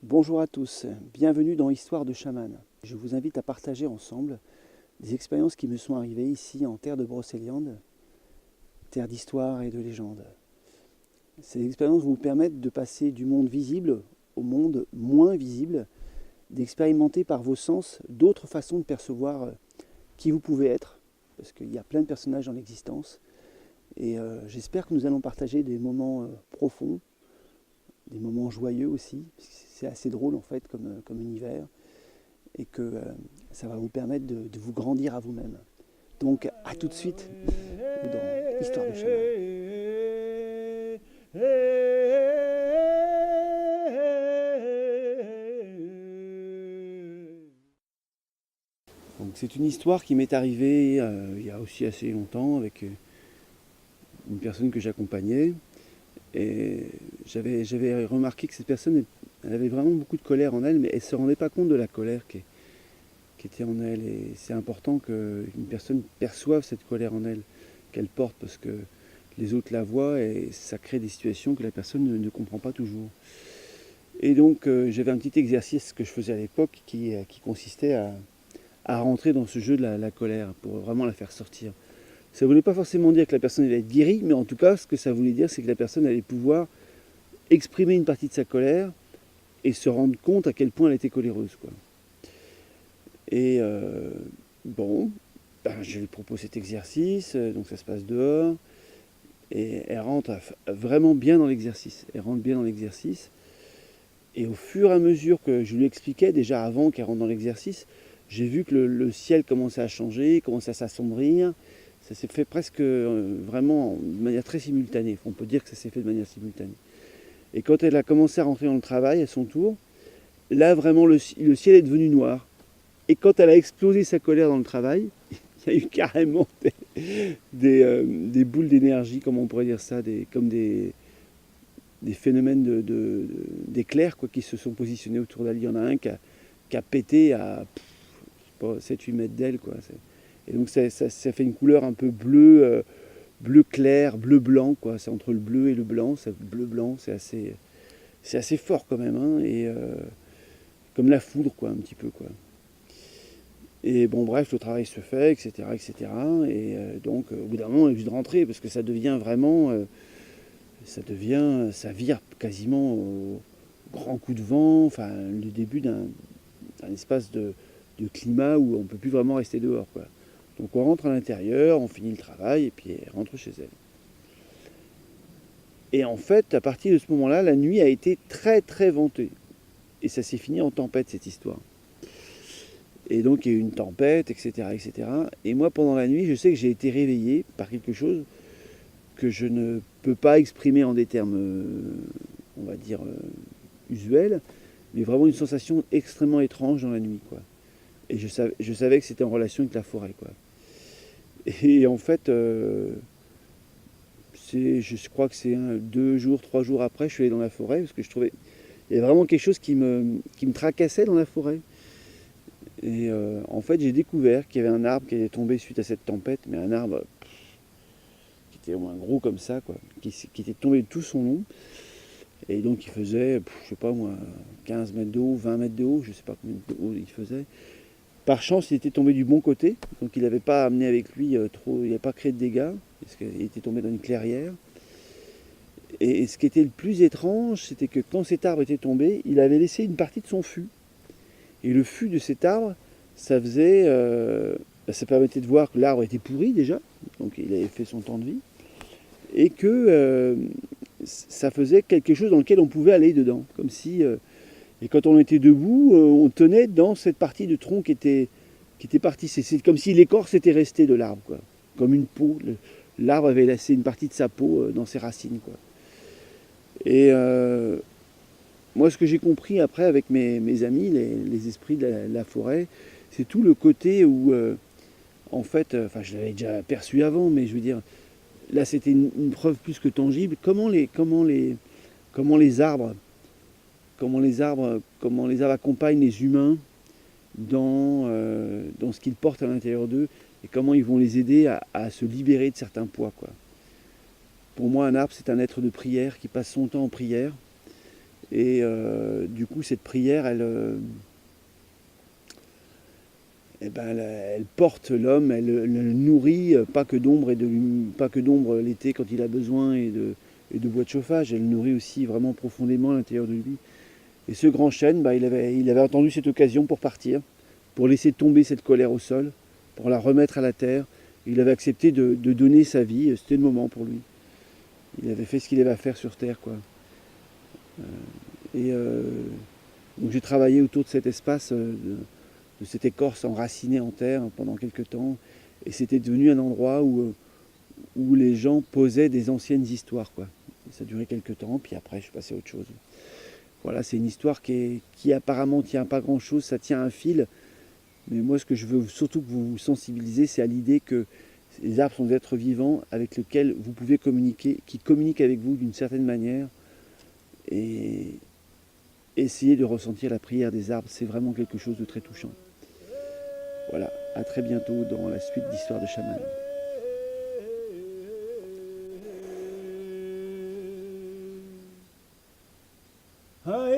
Bonjour à tous, bienvenue dans Histoire de chaman. Je vous invite à partager ensemble des expériences qui me sont arrivées ici en terre de Brocéliande, terre d'histoire et de légende. Ces expériences vous permettent de passer du monde visible au monde moins visible, d'expérimenter par vos sens d'autres façons de percevoir qui vous pouvez être, parce qu'il y a plein de personnages dans l'existence, et j'espère que nous allons partager des moments profonds, des moments joyeux aussi. C'est assez drôle en fait comme univers et que ça va vous permettre de vous grandir à vous-même. Donc à tout de suite dans Histoire de chaman. Donc c'est une histoire qui m'est arrivée il y a aussi assez longtemps avec une personne que j'accompagnais. Et j'avais remarqué que cette personne, elle avait vraiment beaucoup de colère en elle, mais elle ne se rendait pas compte de la colère qui était en elle. Et c'est important qu'une personne perçoive cette colère en elle, qu'elle porte, parce que les autres la voient et ça crée des situations que la personne ne comprend pas toujours. Et donc j'avais un petit exercice que je faisais à l'époque qui consistait à rentrer dans ce jeu de la colère pour vraiment la faire sortir. Ça ne voulait pas forcément dire que la personne allait être guérie, mais en tout cas, ce que ça voulait dire, c'est que la personne allait pouvoir exprimer une partie de sa colère et se rendre compte à quel point elle était coléreuse, quoi. Et je lui propose cet exercice, donc ça se passe dehors, et elle rentre vraiment bien dans l'exercice. Elle rentre bien dans l'exercice, et au fur et à mesure que je lui expliquais, déjà avant qu'elle rentre dans l'exercice, j'ai vu que le ciel commençait à changer, commençait à s'assombrir. Ça s'est fait presque vraiment de manière très simultanée. On peut dire que ça s'est fait de manière simultanée. Et quand elle a commencé à rentrer dans le travail à son tour, là vraiment le ciel est devenu noir. Et quand elle a explosé sa colère dans le travail, il y a eu carrément des boules d'énergie, comment on pourrait dire ça, comme des phénomènes d'éclairs qui se sont positionnés autour d'elle. Il y en a un qui a pété à 7-8 mètres d'elle, quoi. Et donc ça fait une couleur un peu bleu, bleu clair, bleu blanc, quoi. C'est entre le bleu et le blanc. Bleu blanc, c'est assez fort quand même, hein, et comme la foudre, quoi, un petit peu, quoi. Et bon, bref, le travail se fait, etc., etc. Et donc, au bout d'un moment, on est obligé de rentrer parce que ça devient vraiment, ça vire quasiment au grand coup de vent. Enfin, le début d'un espace de climat où on ne peut plus vraiment rester dehors, quoi. Donc on rentre à l'intérieur, on finit le travail et puis elle rentre chez elle. Et en fait, à partir de ce moment-là, la nuit a été très très ventée. Et ça s'est fini en tempête, cette histoire. Et donc il y a eu une tempête, etc., etc. Et moi, pendant la nuit, je sais que j'ai été réveillé par quelque chose que je ne peux pas exprimer en des termes, on va dire, usuels, mais vraiment une sensation extrêmement étrange dans la nuit, quoi. Et je savais que c'était en relation avec la forêt, quoi. Et en fait, je crois que c'est 2 jours, 3 jours après, je suis allé dans la forêt parce que je trouvais il y avait vraiment quelque chose qui me tracassait dans la forêt. Et en fait, j'ai découvert qu'il y avait un arbre qui était tombé suite à cette tempête, mais un arbre qui était au moins gros comme ça, quoi, qui était tombé de tout son long. Et donc il faisait, je sais pas moi, 15 mètres de haut, 20 mètres de haut, je sais pas combien de haut il faisait. Par chance, il était tombé du bon côté, donc il n'avait pas amené avec lui trop, il n'avait pas créé de dégâts, parce qu'il était tombé dans une clairière. Et ce qui était le plus étrange, c'était que quand cet arbre était tombé, il avait laissé une partie de son fût. Et le fût de cet arbre, ça ça permettait de voir que l'arbre était pourri déjà, donc il avait fait son temps de vie, et que ça faisait quelque chose dans lequel on pouvait aller dedans, comme si et quand on était debout, on tenait dans cette partie de tronc qui était partie. C'est comme si l'écorce était restée de l'arbre, quoi. Comme une peau. L'arbre avait laissé une partie de sa peau dans ses racines, quoi. Et moi, ce que j'ai compris après avec mes amis, les esprits de la forêt, c'est tout le côté où, en fait, je l'avais déjà perçu avant, mais je veux dire, là, c'était une preuve plus que tangible. Comment les arbres accompagnent les humains dans ce qu'ils portent à l'intérieur d'eux et comment ils vont les aider à se libérer de certains poids, quoi. Pour moi, un arbre, c'est un être de prière qui passe son temps en prière Et du coup, cette prière, elle porte l'homme, elle le nourrit, pas que d'ombre pas que d'ombre l'été quand il a besoin et de bois de chauffage, elle le nourrit aussi vraiment profondément à l'intérieur de lui. Et ce grand chêne, il avait entendu cette occasion pour partir, pour laisser tomber cette colère au sol, pour la remettre à la terre. Il avait accepté de donner sa vie, c'était le moment pour lui. Il avait fait ce qu'il avait à faire sur terre, quoi. Et donc j'ai travaillé autour de cet espace, de cette écorce enracinée en terre pendant quelques temps. Et c'était devenu un endroit où les gens posaient des anciennes histoires, quoi. Et ça durait quelques temps, puis après je suis passé à autre chose. Voilà, c'est une histoire qui apparemment tient pas grand-chose, ça tient un fil. Mais moi, ce que je veux surtout que vous vous sensibilisez, c'est à l'idée que les arbres sont des êtres vivants avec lesquels vous pouvez communiquer, qui communiquent avec vous d'une certaine manière. Et essayez de ressentir la prière des arbres, c'est vraiment quelque chose de très touchant. Voilà, à très bientôt dans la suite d'Histoire de chaman. Aïe